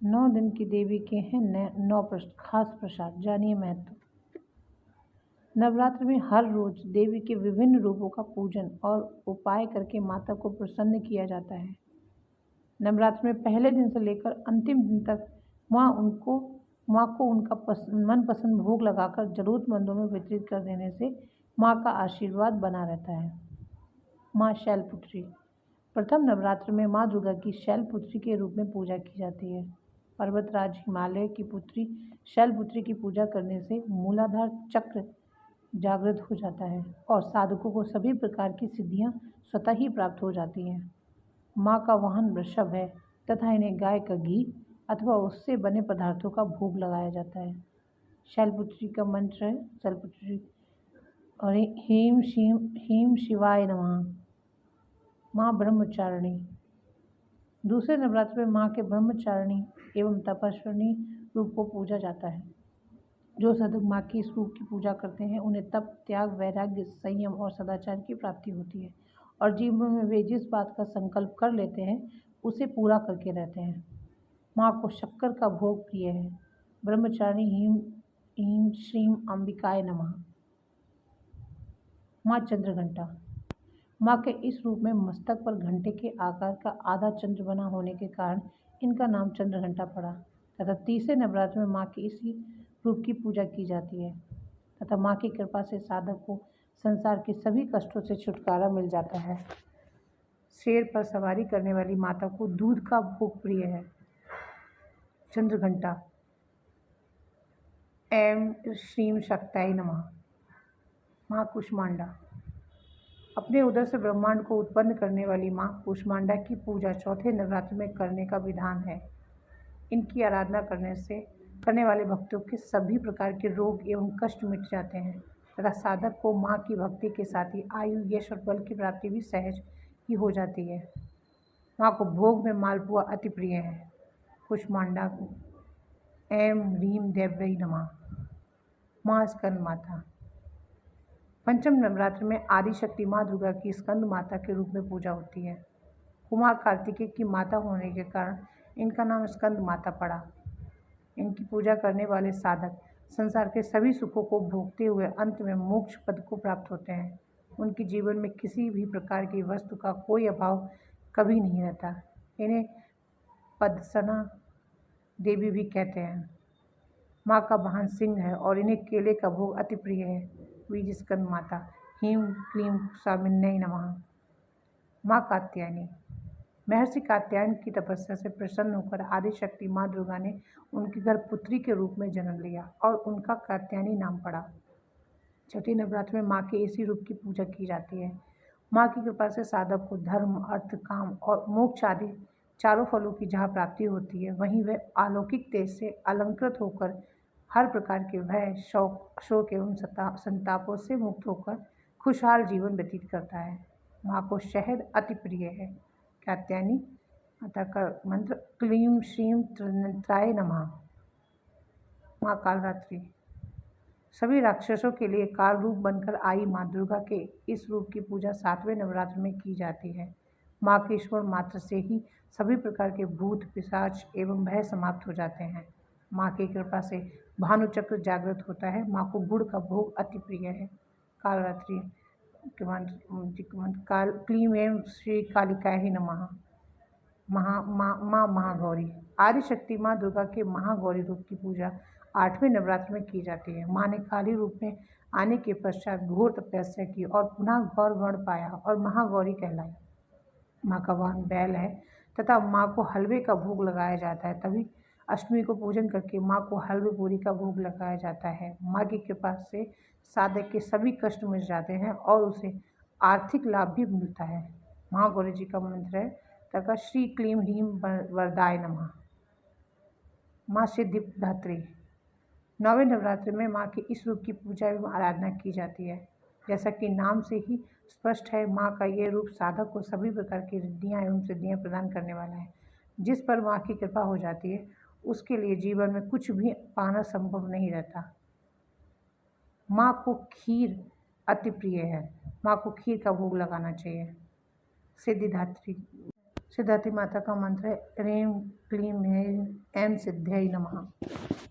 9 दिन की देवी के हैं 9 खास प्रसाद, जानिए महत्व। नवरात्र में हर रोज देवी के विभिन्न रूपों का पूजन और उपाय करके माता को प्रसन्न किया जाता है। नवरात्र में पहले दिन से लेकर अंतिम दिन तक माँ को उनका मनपसंद भोग लगाकर जरूरतमंदों में वितरित कर देने से माँ का आशीर्वाद बना रहता है। माँ शैलपुत्री। प्रथम नवरात्र में माँ दुर्गा की शैलपुत्री के रूप में पूजा की जाती है। पर्वतराज हिमालय की पुत्री शैलपुत्री की पूजा करने से मूलाधार चक्र जागृत हो जाता है और साधकों को सभी प्रकार की सिद्धियां स्वतः ही प्राप्त हो जाती हैं। माँ का वाहन वृषभ है तथा इन्हें गाय का घी अथवा उससे बने पदार्थों का भोग लगाया जाता है। शैलपुत्री का मंत्र है शैलपुत्री और हीम शिवाय नमः। माँ ब्रह्मचारिणी। दूसरे नवरात्र में माँ के ब्रह्मचारिणी एवं तपस्विनी रूप को पूजा जाता है। जो साधक माँ की इस रूप की पूजा करते हैं उन्हें तप, त्याग, वैराग्य, संयम और सदाचार की प्राप्ति होती है और जीवन में वे जिस बात का संकल्प कर लेते हैं उसे पूरा करके रहते हैं। माँ को शक्कर का भोग प्रिय है। ब्रह्मचारिणी हीम श्रीम अंबिकाय नमः। माँ चंद्रघंटा। माँ के इस रूप में मस्तक पर घंटे के आकार का आधा चंद्र बना होने के कारण इनका नाम चंद्रघंटा पड़ा तथा तीसरे नवरात्र में माँ की इसी रूप की पूजा की जाती है तथा माँ की कृपा से साधक को संसार के सभी कष्टों से छुटकारा मिल जाता है। शेर पर सवारी करने वाली माता को दूध का भोग प्रिय है। चंद्रघंटा। ऐं श्रीं शक्ताय नमः। माँ कुष्मांडा। अपने उदर से ब्रह्मांड को उत्पन्न करने वाली माँ कुष्मांडा की पूजा चौथे नवरात्र में करने का विधान है। इनकी आराधना करने वाले भक्तों के सभी प्रकार के रोग एवं कष्ट मिट जाते हैं तथा साधक को माँ की भक्ति के साथ ही आयु, यश और बल की प्राप्ति भी सहज ही हो जाती है। माँ को भोग में मालपुआ अति प्रिय है। कुष्मांडा को ऐं ह्रीं देव्यै नमः। माँ स्कंद माता। पंचम नवरात्र में आदिशक्ति माँ दुर्गा की स्कंद माता के रूप में पूजा होती है। कुमार कार्तिकेय की माता होने के कारण इनका नाम स्कंद माता पड़ा। इनकी पूजा करने वाले साधक संसार के सभी सुखों को भोगते हुए अंत में मोक्ष पद को प्राप्त होते हैं। उनके जीवन में किसी भी प्रकार की वस्तु का कोई अभाव कभी नहीं रहता। इन्हें पद्मसना देवी भी कहते हैं। माँ का वाहन सिंह है और इन्हें केले का भोग अति प्रिय है। बीज स्कंद माता। ह्रीं क्लीं स्वामिन्यै नमः। माँ कात्यायनी। महर्षि कात्यायन की तपस्या से प्रसन्न होकर आदिशक्ति माँ दुर्गा ने उनके घर पुत्री के रूप में जन्म लिया और उनका कात्यायनी नाम पड़ा। छठी नवरात्र में माँ के इसी रूप की पूजा की जाती है। माँ की कृपा से साधक को धर्म, अर्थ, काम और मोक्ष आदि चारों फलों की जहाँ प्राप्ति होती है वहीं वह अलौकिक तेज से अलंकृत होकर हर प्रकार के भय, शोक एवं संतापों से मुक्त होकर खुशहाल जीवन व्यतीत करता है। माँ को शहद अति प्रिय है। कात्यायनी माता का मंत्र क्लीं श्रीं त्रिनेत्राय नमः। माँ कालरात्रि। सभी राक्षसों के लिए काल रूप बनकर आई माँ दुर्गा के इस रूप की पूजा सातवें नवरात्र में की जाती है। माँ के स्मरण मात्र से ही सभी प्रकार के भूत, पिशाच एवं भय समाप्त हो जाते हैं। माँ की कृपा से भानुचक्र जागृत होता है। माँ को गुड़ का भोग अति प्रिय है। कालरात्रि के मंत्र क्लीं ऐं श्री कालिकाय ही नमः। माँ महागौरी। आदिशक्ति माँ दुर्गा के महागौरी रूप की पूजा आठवें नवरात्र में की जाती है। माँ ने काली रूप में आने के पश्चात घोर तपस्या की और पुनः गौर वर्ण पाया और महागौरी कहलाई। माँ का वाहन बैल है तथा माँ को हलवे का भोग लगाया जाता है। तभी अष्टमी को पूजन करके माँ को हलवे पूरी का भोग लगाया जाता है। माँ की कृपा से साधक के सभी कष्ट मिट जाते हैं और उसे आर्थिक लाभ भी मिलता है। महागौरी जी का मंत्र है तथा श्री क्लीं ह्रीं वरदाय नमः। माँ सिद्धिदात्री। नौवें नवरात्र में माँ के इस रूप की पूजा एवं आराधना की जाती है। जैसा कि नाम से ही स्पष्ट है, माँ का ये रूप साधक को सभी प्रकार की रिद्धियाँ एवं सिद्धियाँ प्रदान करने वाला है। जिस पर माँ की कृपा हो जाती है उसके लिए जीवन में कुछ भी पाना संभव नहीं रहता। माँ को खीर अति प्रिय है। माँ को खीर का भोग लगाना चाहिए। सिद्धिदात्री। सिद्धार्थी माता का मंत्र है ह्रीं क्लीं ऐं सिद्ध्यै नमः।